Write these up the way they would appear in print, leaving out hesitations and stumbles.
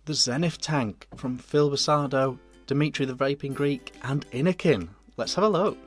the Zenith tank from PBursardo, Dimitri the Vaping Greek and Innokin. Let's have a look.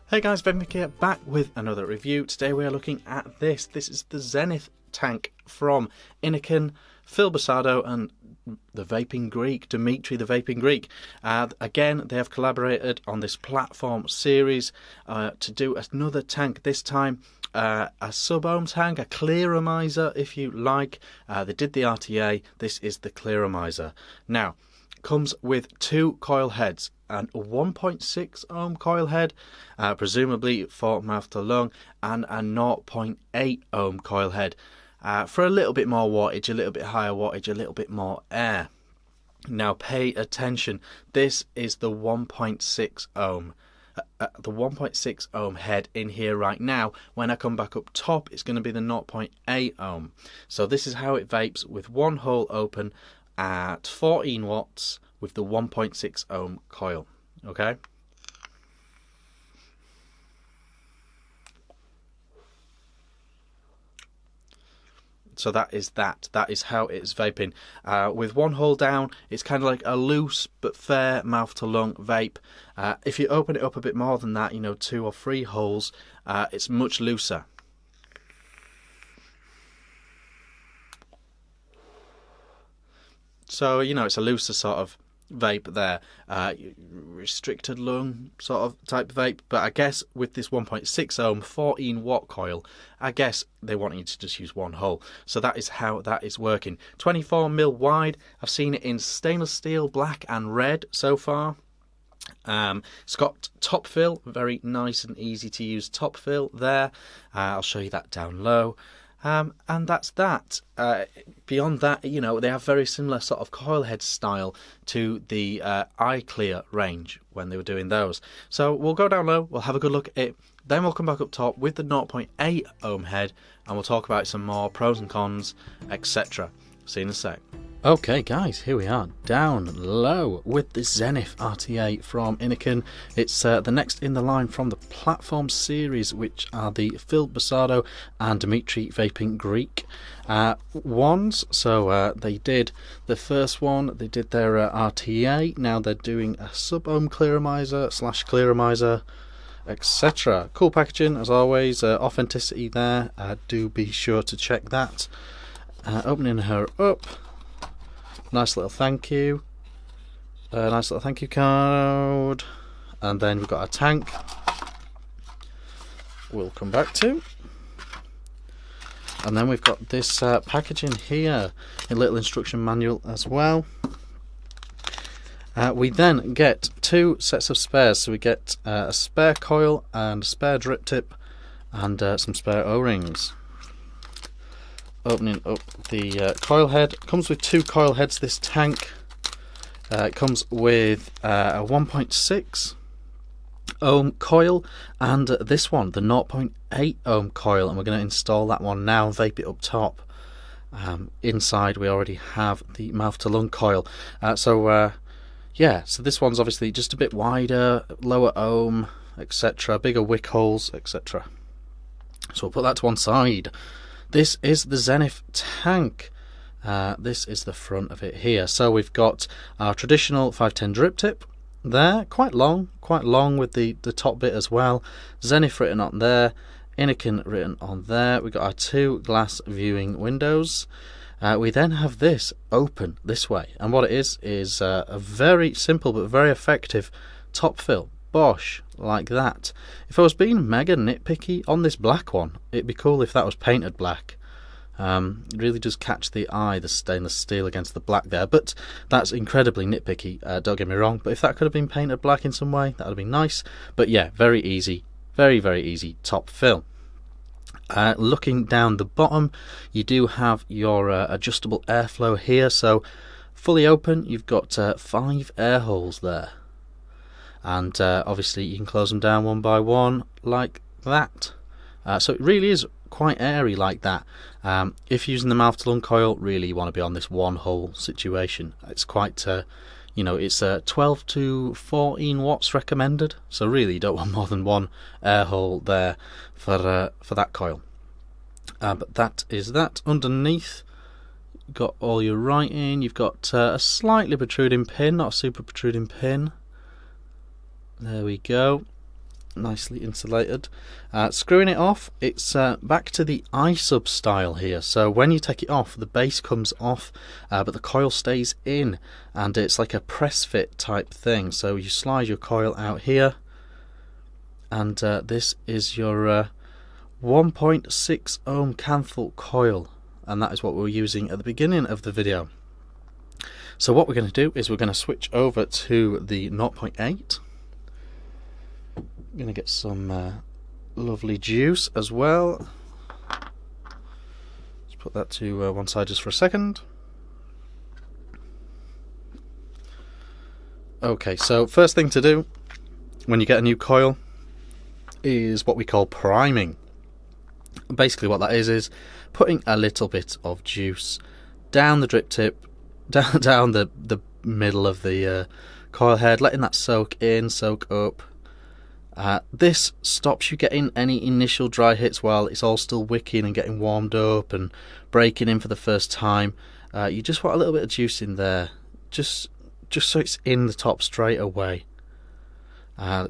Hey guys, Vick here, back with another review. Today we are looking at this. This is the Zenith tank from Innokin, PBursardo and the Vaping Greek, Dimitri the Vaping Greek. Again, they have collaborated on this platform series to do another tank, this time a sub-ohm tank, a clearomizer if you like. They did the RTA, this is the clearomizer. Now, comes with two coil heads and a 1.6 ohm coil head, presumably for mouth to lung, and a 0.8 ohm coil head for a little bit more wattage, a little bit higher wattage, a little bit more air. Now pay attention, this is the 1.6 ohm. The 1.6 ohm head in here right now. When I come back up top, it's going to be the 0.8 ohm. So this is how it vapes with one hole open at 14 watts with the 1.6 ohm coil. Okay. So that is how it's vaping. With one hole down, it's kind of like a loose but fair mouth to lung vape. If you open it up a bit more than that, you know, 2 or 3 holes, it's much looser. So, you know, it's a looser sort of vape there, restricted lung sort of type vape. But I guess with this 1.6 ohm 14 watt coil, I guess they want you to just use one hole. So that is how that is working. 24mm wide. I've seen it in stainless steel, black and red so far. It's got top fill, very nice and easy to use top fill there. I'll show you that down low. And that's that. Beyond that, you know, they have very similar sort of coil head style to the iClear range when they were doing those. So we'll go down low, we'll have a good look at it, then we'll come back up top with the 0.8 ohm head and we'll talk about some more pros and cons, etc. See you in a sec. Okay guys, here we are, down low with the Zenith RTA from Innokin. It's the next in the line from the platform series, which are the PBursardo and Dimitri Vaping Greek ones. So they did the first one, they did their RTA, now they're doing a sub-ohm clearomizer / clearomizer, etc. Cool packaging as always, authenticity there, do be sure to check that. Opening her up. Nice little thank you. Nice little thank you card. And then we've got our tank. We'll come back to. And then we've got this packaging here. A little instruction manual as well. We then get 2 sets of spares. So we get a spare coil and a spare drip tip and some spare O-rings. Opening up the coil head. Comes with 2 coil heads, this tank. It comes with a 1.6 ohm coil and this one, the 0.8 ohm coil, and we're going to install that one now and vape it up top. Inside we already have the mouth to lung coil. Yeah, so this one's obviously just a bit wider, lower ohm, etc., bigger wick holes, etc. So we'll put that to one side. This is the Zenith tank. This is the front of it here. So we've got our traditional 510 drip tip there, quite long with the top bit as well. Zenith written on there, Innokin written on there. We've got our 2 glass viewing windows. We then have this open this way, and what it is a very simple but very effective top fill. Bosh, like that. If I was being mega nitpicky on this black one, it'd be cool if that was painted black. It really does catch the eye, the stainless steel against the black there, but that's incredibly nitpicky, don't get me wrong. But if that could have been painted black in some way, that would have been nice. But yeah, very easy, very easy top fill. Looking down the bottom, you do have your adjustable airflow here. So fully open, you've got 5 air holes there. And obviously you can close them down one by one like that. So it really is quite airy like that. If using the mouth to lung coil, really you want to be on this one hole situation. It's quite You know, it's 12 to 14 watts recommended, so really you don't want more than one air hole there for that coil. But that is that. Underneath, you've got all your writing. You've got a slightly protruding pin, not a super protruding pin. There we go. Nicely insulated. Screwing it off, it's back to the iSub style here. So when you take it off, the base comes off, but the coil stays in, and it's like a press fit type thing. So you slide your coil out here, and this is your 1.6 ohm Canthal coil, and that is what we were using at the beginning of the video. So what we're going to do is we're going to switch over to the 0.8. I'm going to get some lovely juice as well. Let's put that to one side just for a second. Okay, so first thing to do when you get a new coil is what we call priming. Basically what that is putting a little bit of juice down the drip tip, down the middle of the coil head, letting that soak in, soak up. This stops you getting any initial dry hits while it's all still wicking and getting warmed up and breaking in for the first time. You just want a little bit of juice in there, just so it's in the top straight away.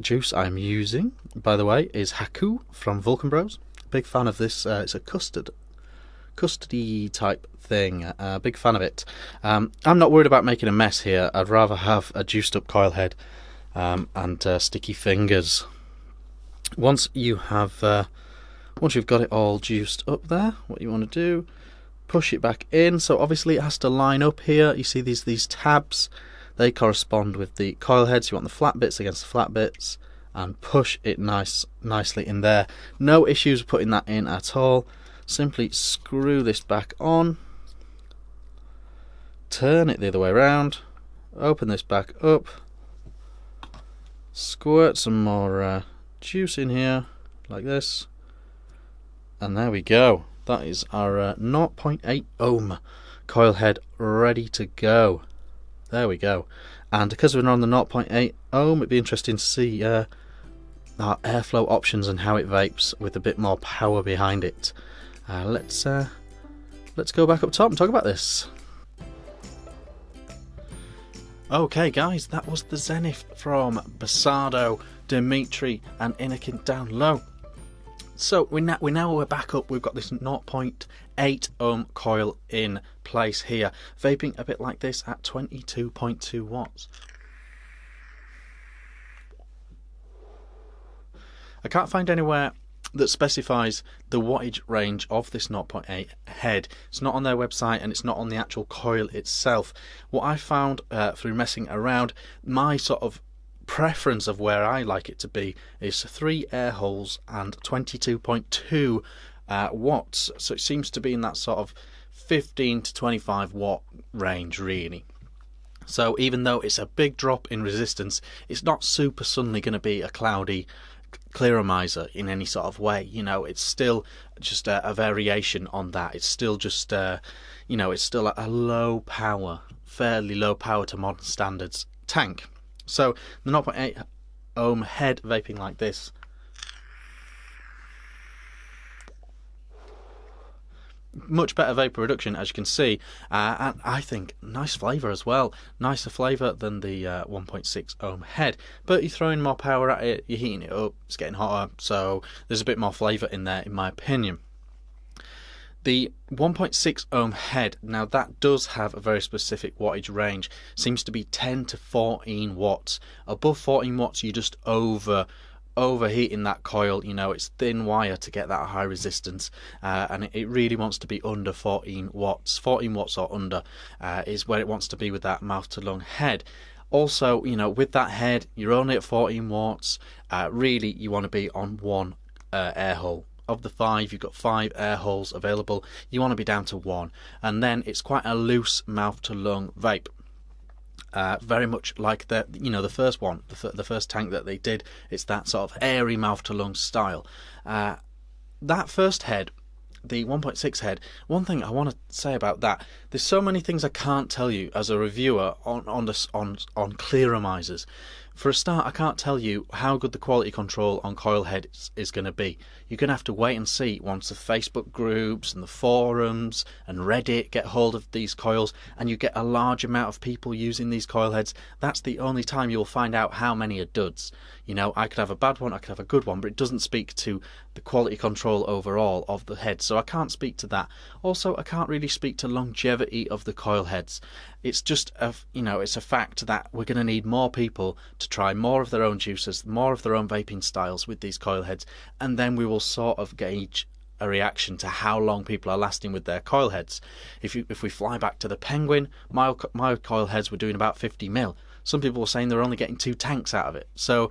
Juice I'm using, by the way, is Haku from Vulcan Bros. Big fan of this. It's a custardy type thing. Big fan of it. I'm not worried about making a mess here. I'd rather have a juiced up coil head and sticky fingers. Once you've got it all juiced up there, what you want to do, push it back in. So obviously it has to line up here. You see these tabs, they correspond with the coil heads. You want the flat bits against the flat bits, and push it nicely in there. No issues putting that in at all. Simply screw this back on, turn it the other way around, open this back up, squirt some more juice in here like this, and there we go. That is our 0.8 ohm coil head ready to go. There we go. And because we're on the 0.8 ohm, it'd be interesting to see our airflow options and how it vapes with a bit more power behind it. Let's go back up top and talk about this. Okay guys, that was the Zenith from PBursardo, Dimitri and Innokin down low. So we're back up. We've got this 0.8 ohm coil in place here, vaping a bit like this at 22.2 watts. I can't find anywhere that specifies the wattage range of this 0.8 head. It's not on their website, and it's not on the actual coil itself. What I found through messing around, my sort of preference of where I like it to be is 3 air holes and 22.2 watts. So it seems to be in that sort of 15 to 25 watt range really. So even though it's a big drop in resistance, it's not super suddenly going to be a cloudy clearomizer in any sort of way. You know, it's still just a variation on that. It's still just you know, it's still a low power, fairly low power to modern standards tank. So the 0.8 ohm head vaping like this, much better vapor reduction, as you can see, and I think nice flavour as well, nicer flavour than the 1.6 ohm head. But you're throwing more power at it, you're heating it up, it's getting hotter, so there's a bit more flavour in there in my opinion. The 1.6 ohm head, now that does have a very specific wattage range, seems to be 10 to 14 watts. Above 14 watts you're just overheating that coil. You know, it's thin wire to get that high resistance, and it really wants to be under 14 watts. 14 watts or under is where it wants to be with that mouth to lung head. Also, you know, with that head you're only at 14 watts. Really you want to be on one air hole. Of the 5, you've got 5 air holes available, you want to be down to 1, and then it's quite a loose mouth to lung vape. Very much like the first one, the first tank that they did. It's that sort of airy mouth to lung style. That first head the 1.6 head, one thing I want to say about that, there's so many things I can't tell you as a reviewer on clearomizers. For a start, I can't tell you how good the quality control on coil heads is going to be. You're going to have to wait and see once the Facebook groups and the forums and Reddit get hold of these coils and you get a large amount of people using these coil heads. That's the only time you'll find out how many are duds. You know, I could have a bad one, I could have a good one, but it doesn't speak to the quality control overall of the head, so I can't speak to that. Also, I can't really speak to longevity of the coil heads. It's just it's a fact that we're going to need more people to try more of their own juices, more of their own vaping styles with these coil heads, and then we will sort of gauge a reaction to how long people are lasting with their coil heads. If we fly back to the Penguin, my coil heads were doing about 50 mil. Some people were saying they're only getting 2 tanks out of it. So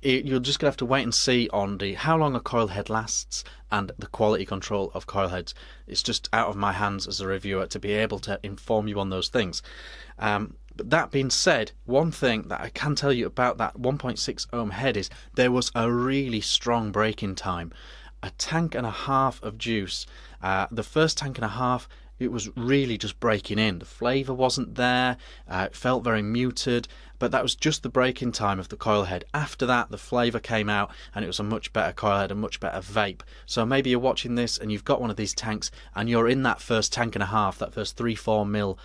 you're just going to have to wait and see on the how long a coil head lasts and the quality control of coil heads. It's just out of my hands as a reviewer to be able to inform you on those things. But that being said, one thing that I can tell you about that 1.6 ohm head is there was a really strong break-in time. A tank and a half of juice. The first tank and a half, it was really just breaking in. The flavour wasn't there, it felt very muted, but that was just the break-in time of the coil head. After that, the flavour came out and it was a much better coil head, a much better vape. So maybe you're watching this and you've got one of these tanks and you're in that first tank and a half, that first 3-4 mil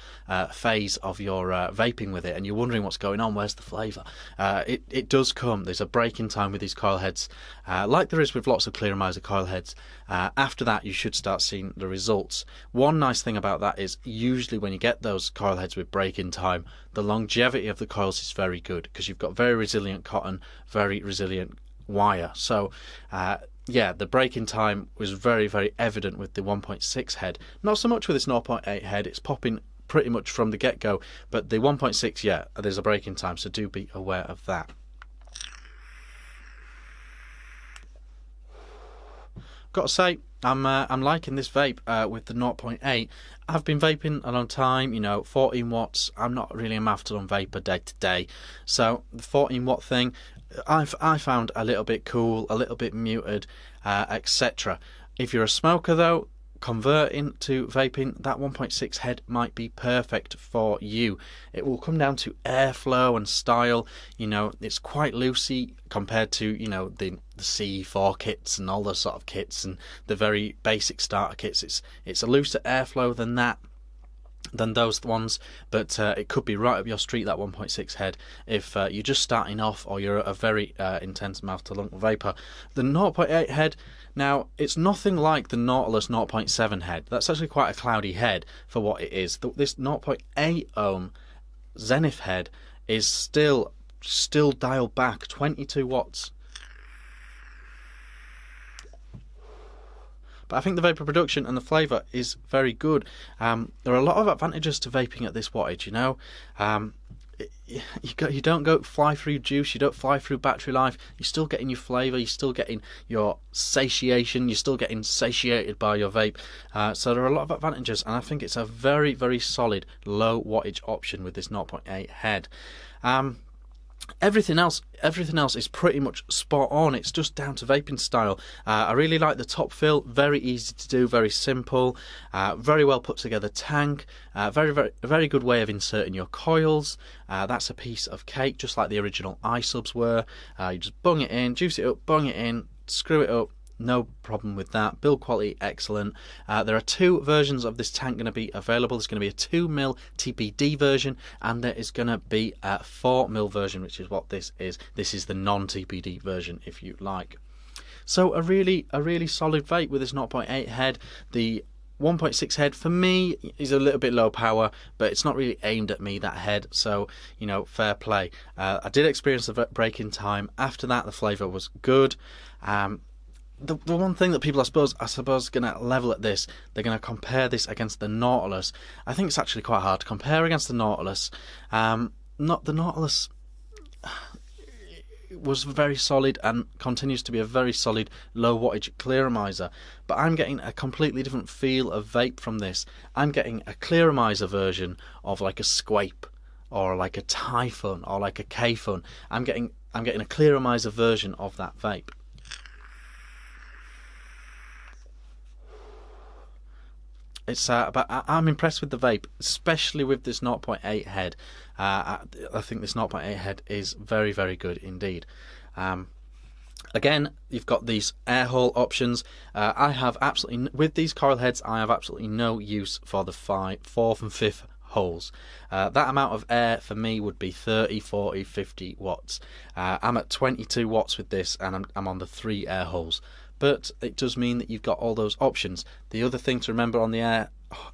phase of your vaping with it, and you're wondering what's going on, where's the flavour? It does come. There's a break-in time with these coil heads, like there is with lots of clearomizer coil heads. After that, you should start seeing the results. One nice thing about that is usually when you get those coil heads with break-in time, the longevity of the coils is very good because you've got very resilient cotton, very resilient wire. So yeah, the break-in time was very, very evident with the 1.6 head. Not so much with this 0.8 head, it's popping pretty much from the get-go, but the 1.6, yeah, there's a break-in time, so do be aware of that. Got to say, I'm liking this vape with the 0.8. I've been vaping a long time, 14 watts. I'm not really a mastodon vapor day to day, so the 14 watt thing I found a little bit cool, a little bit muted, etc. If you're a smoker though, converting to vaping, that 1.6 head might be perfect for you. It will come down to airflow and style. It's quite loosey compared to the CE4 kits and all those sort of kits and the very basic starter kits. It's a looser airflow than those ones, but it could be right up your street, that 1.6 head, if you're just starting off or you're a very intense mouth to lung vapor. The 0.8 head, now it's nothing like the Nautilus 0.7 head. That's actually quite a cloudy head for what it is. This 0.8 ohm Zenith head is still dialed back 22 watts. But I think the vapor production and the flavour is very good. There are a lot of advantages to vaping at this wattage, you don't go fly through juice, you don't fly through battery life, you're still getting your flavour, you're still getting your satiation, you're still getting satiated by your vape. So there are a lot of advantages, and I think it's a very, very solid low wattage option with this 0.8 head. Everything else is pretty much spot on. It's just down to vaping style. I really like the top fill, very easy to do, very simple, very well put together tank, very good way of inserting your coils. That's a piece of cake, just like the original iSubs were. You just bung it in, juice it up, bung it in, screw it up. No problem with that. Build quality excellent. There are 2 versions of this tank going to be available. There's going to be a 2mm TPD version, and there is going to be a 4mm version, which is what this is. This is the non-TPD version, if you like. So a really solid vape with this 0.8 head. The 1.6 head for me is a little bit low power, but it's not really aimed at me, that head, so fair play. I did experience a break-in time. After that, the flavour was good. The one thing that people, I suppose, going to level at this, they're going to compare this against the Nautilus. I think it's actually quite hard to compare against the Nautilus. The Nautilus was very solid and continues to be a very solid low wattage clearomizer, but I'm getting a completely different feel of vape from this. I'm getting a clearomizer version of like a Squape or like a Typhon or like a K-Fun. I'm getting a clearomizer version of that vape. but I'm impressed with the vape, especially with this 0.8 head. I think this 0.8 head is very, very good indeed. Again, you've got these air hole options. I have absolutely, with these coil heads, I have absolutely no use for the 4th and 5th holes. That amount of air for me would be 30, 40, 50 watts. I'm at 22 watts with this, and I'm on the 3 air holes. But it does mean that you've got all those options. The other thing to remember on the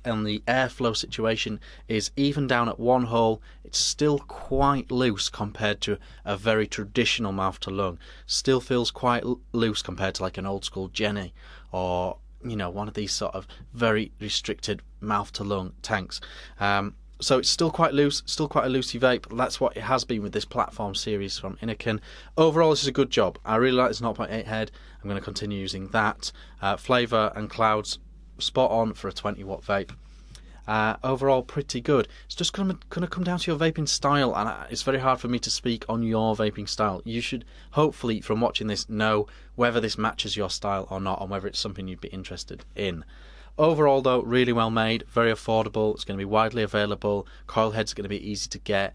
airflow situation is, even down at 1 hole, it's still quite loose compared to a very traditional mouth to lung. Still feels quite loose compared to like an old school Jenny, or one of these sort of very restricted mouth to lung tanks. So it's still quite loose, still quite a loosey vape. That's what it has been with this platform series from Innokin. Overall, this is a good job. I really like this 0.8 head. I'm going to continue using that. Flavour and clouds, spot on for a 20 watt vape. Overall, pretty good. It's just going to come down to your vaping style, and it's very hard for me to speak on your vaping style. You should, hopefully, from watching this, know whether this matches your style or not, and whether it's something you'd be interested in. Overall, though, really well made, very affordable. It's going to be widely available. Coil heads are going to be easy to get.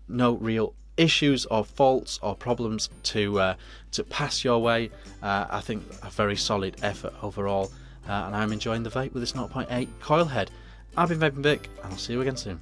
No real issues or faults or problems to pass your way. I think a very solid effort overall, and I'm enjoying the vape with this 0.8 coil head. I've been Vaping Vick, and I'll see you again soon.